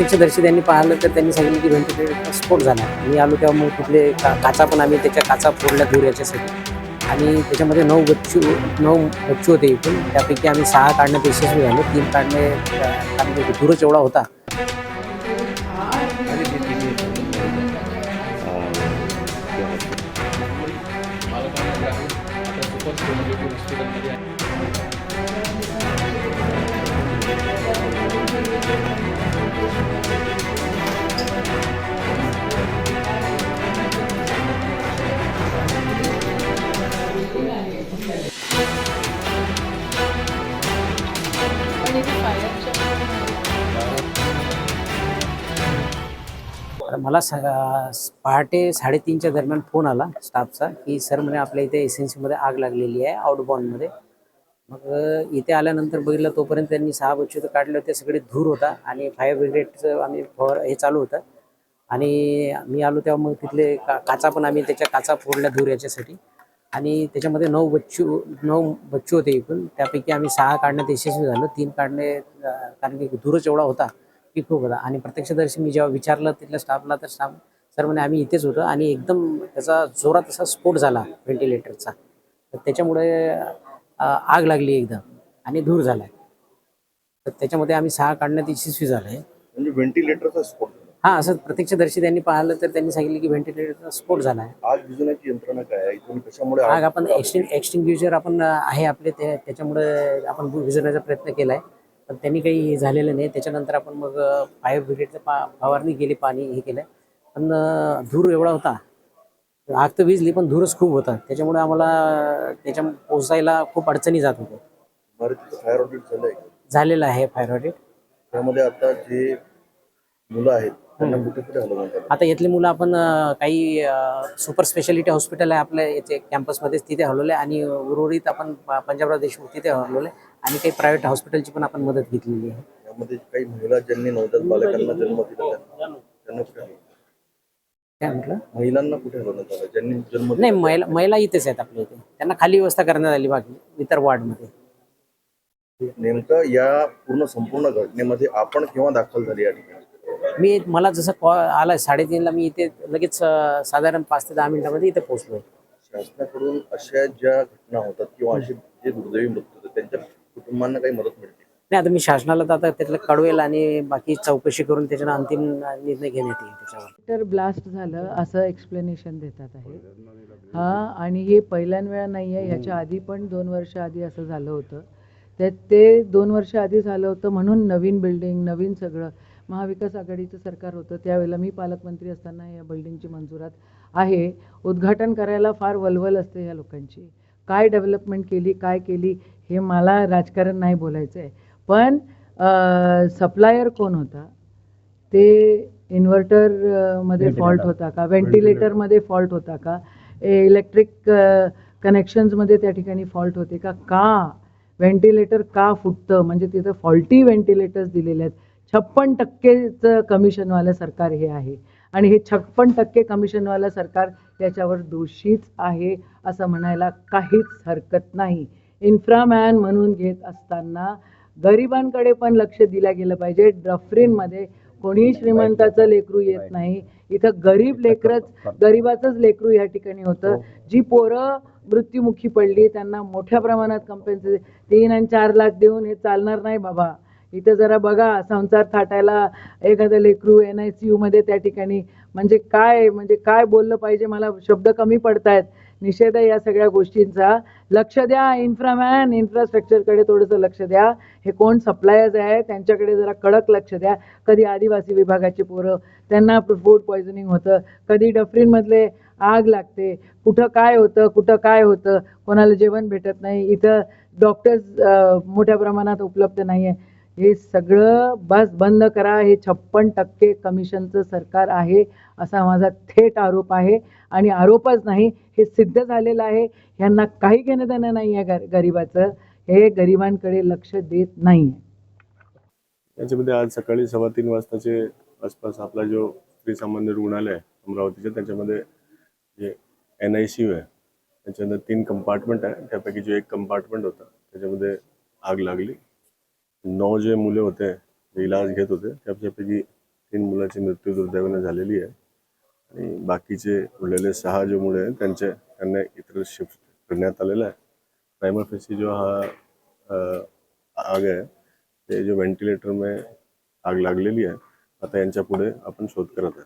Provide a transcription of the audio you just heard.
प्रत्यक्षदर्शी त्यांनी पाहिलं तर त्यांनी सांगितलं की व्हेंटिलेटरचा स्फोट झाला. मी आलो तेव्हा मग तिथले काचा पण आम्ही त्याच्या काचा फोडल्या दूर याच्यासाठी आणि त्याच्यामध्ये 9 बच्चू होते एकूण. त्यापैकी आम्ही 6 काढण्यात यशस्वी झालो. 3 काढणे कारण की धूरच एवढा होता. तर मला पहाटे 3:30च्या दरम्यान फोन आला स्टाफचा की सर म्हणे आपल्या इथे एसएनसीमध्ये आग लागलेली आहे आउटबाउंडमध्ये. मग इथे आल्यानंतर बघितलं तोपर्यंत त्यांनी 6 बच्चे तर काढले होते. सगळे धूर होता आणि फायर ब्रिगेडचं आम्ही हे चालू होतं आणि मी आलो तेव्हा मग तिथले काचा पण आम्ही त्याच्या काचा फोडल्या धूर याच्यासाठी आणि त्याच्यामध्ये 9 बच्चू होते एकूण. त्यापैकी आम्ही 6 काढण्यात यशस्वी झालो. 3 काढणे कारण की धूरच एवढा होता की खूप होता आणि प्रत्यक्षदर्शी मी जेव्हा विचारलं तिथल्या स्टाफला तर स्टाफ सर म्हणे आम्ही इथेच होतो आणि एकदम त्याचा जोरात असा स्फोट झाला व्हेंटिलेटरचा. तर त्याच्यामुळे आग लागली एकदम आणि धूर झाला. तर त्याच्यामध्ये आम्ही 6 काढण्यात यशस्वी झालो आहे. म्हणजे व्हेंटिलेटरचा स्फोट झाला. हां, असं प्रत्यक्षदर्शी त्यांनी पाहिलं तर त्यांनी सांगितलं की व्हेंटिलेटरचा स्फोट झाला आहे. आग विझवण्याची यंत्रणा काय आहे? इथून कशामुळे आग आपण एक्सटिंग्विशर आपण आहे आपले त्याच्यामुळे आपण विझवण्याचा प्रयत्न केला आहे. पण त्यांनी काही झालेलं नाही. त्याच्यानंतर आपण मग फायर ब्रिगेडचं फवारणी केली, पाणी हे केलं. पण धूर एवढा होता. आग तर विझली पण धूरच खूप होता. त्याच्यामुळे आम्हाला त्याच्या पोहोचायला खूप अडचणी जात होत्या. इमारतीचं फायर ऑडिट झालंय? झालेलं आहे फायर ऑडिट. त्यामध्ये आता जे मुलं आहेत त्यांना कुठे कुठे हलवण्यात आलं? आता इथली मुलं आपण काही सुपर स्पेशालिटी हॉस्पिटल आहे आपल्या इथे कॅम्पसमध्येच तिथे हलवले आणि उर्वरित आपण पंजाबराव देशमुख तिथे हलवले आणि काही प्रायव्हेट हॉस्पिटलची पण आपण मदत घेतलेली आहे. यामध्ये काही महिला ज्यांनी नवजात बालकांना जन्म दिला त्यांना कुठे हलवलं? काय म्हटलं? महिलांना कुठे हलवण्यात आलं ज्यांनी जन्म नाही, दिला? महिला इथेच आहेत आपल्या इथे. त्यांना खाली व्यवस्था करण्यात आली बाकी इतर वॉर्डमध्ये. नेमकं या संपूर्ण घटनेमध्ये आपण केव्हा दाखल झाले या ठिकाणी? मला जसं कॉल आला 3:30ला मी इथे लगेच साधारण 5 ते 10 मिनिटामध्ये इथे पोहोचलो. शासनाकडून अशा ज्या घटना होतात किंवा असे जे दुर्दैवी मृत्यू होतात त्यांच्या कुटुंबांना काही मदत मिळते? नाही, आता मी शासनाला तर आता त्यातलं कळवेल आणि बाकी चौकशी करून त्याच्यानं अंतिम निर्णय घेण्यात येईल त्याच्यावर. ब्लास्ट झालं असं एक्सप्लेनेशन देतात आहे. आणि हे पहिल्यांदा नाही आहे. ह्याच्या आधी पण 2 वर्ष आधी असं झालं होतं. ते 2 वर्ष आधी झालं होतं म्हणून नवीन बिल्डिंग नवीन सगळं महाविकास आघाडीचं सरकार होतं त्यावेळेला मी पालकमंत्री असताना या बिल्डिंगची मंजुरात आहे. उद्घाटन करायला फार वलवल असते ह्या लोकांची. काय डेव्हलपमेंट केली काय केली हे मला राजकारण नाही बोलायचं आहे. पण सप्लायर कोण होता ते इन्व्हर्टर मध्ये फॉल्ट होता का व्हेंटिलेटरमध्ये फॉल्ट होता का इलेक्ट्रिक कनेक्शन्समध्ये त्या ठिकाणी फॉल्ट होते का व्हेंटिलेटर का फुटतं म्हणजे तिथं फॉल्टी व्हेंटिलेटर्स दिलेले आहेत. 56% कमिशनवालं सरकार हे आहे आणि हे 56% कमिशनवालं सरकार त्याच्यावर दोषीच आहे असं म्हणायला काहीच हरकत नाही. इन्फ्रामॅन म्हणून घेत असताना गरिबांकडे पण लक्ष दिलं गेलं पाहिजे. डफरीनमध्ये कोणी श्रीमंताचं लेकरू येत नाही. इथं गरिबाचंच लेकरू या ठिकाणी होतं. जी पोरं मृत्युमुखी पडली त्यांना मोठ्या प्रमाणात कम्पेन्सेशन 3 आणि 4 लाख देऊन हे चालणार नाही बाबा. इथं जरा बघा संसार थाटायला एखादं लेकरू NICU मध्ये त्या ठिकाणी म्हणजे काय बोललं पाहिजे. मला शब्द कमी पडतायत. निषेध आहे या सगळ्या गोष्टींचा. लक्ष द्या इन्फ्रामॅन इन्फ्रास्ट्रक्चरकडे थोडंसं लक्ष द्या. हे कोण सप्लायर्स आहे त्यांच्याकडे जरा कडक लक्ष द्या. कधी आदिवासी विभागाची पोरं त्यांना फूड पॉयझनिंग होतं, कधी डफरीनमधले आग लागते, कुठं काय होतं कोणाला जेवण भेटत नाही. इथं डॉक्टर्स मोठ्या प्रमाणात उपलब्ध नाही आहे. हे सगळं बंद करा. हे 56% कमिशनचं सरकार आहे असा माझा थेट आरोप आहे आणि आरोपच नाही हे सिद्ध झालेलं आहे. ह्यांना काही घेणं देणं नाही आहे गरिबाचं. हे गरिबांकडे लक्ष देत नाही. याच्यामध्ये आज सकाळी 3:15 वाजताचे आसपास आपला जो स्त्री सामान्य रुग्णालय अमरावतीच्या त्याच्यामध्ये जे NICU आहे त्याच्यामध्ये 3 कंपार्टमेंट आहे. त्यापैकी जो एक कंपार्टमेंट होता त्याच्यामध्ये आग लागली. 9 जे मुले होते जे इलाज घेत होते त्यापैकी 3 मुलांची मृत्यू दुर्दैवाने झालेली आहे आणि बाकीचे उरलेले 6 जे मुले आहेत त्यांना इतर शिफ्ट करण्यात आलेलं आहे. प्राइमा फेसी जो हा आग आहे ते जो व्हेंटिलेटर में आग लागलेली आहे. आता यांच्या पुढे आपण शोध करत आहे.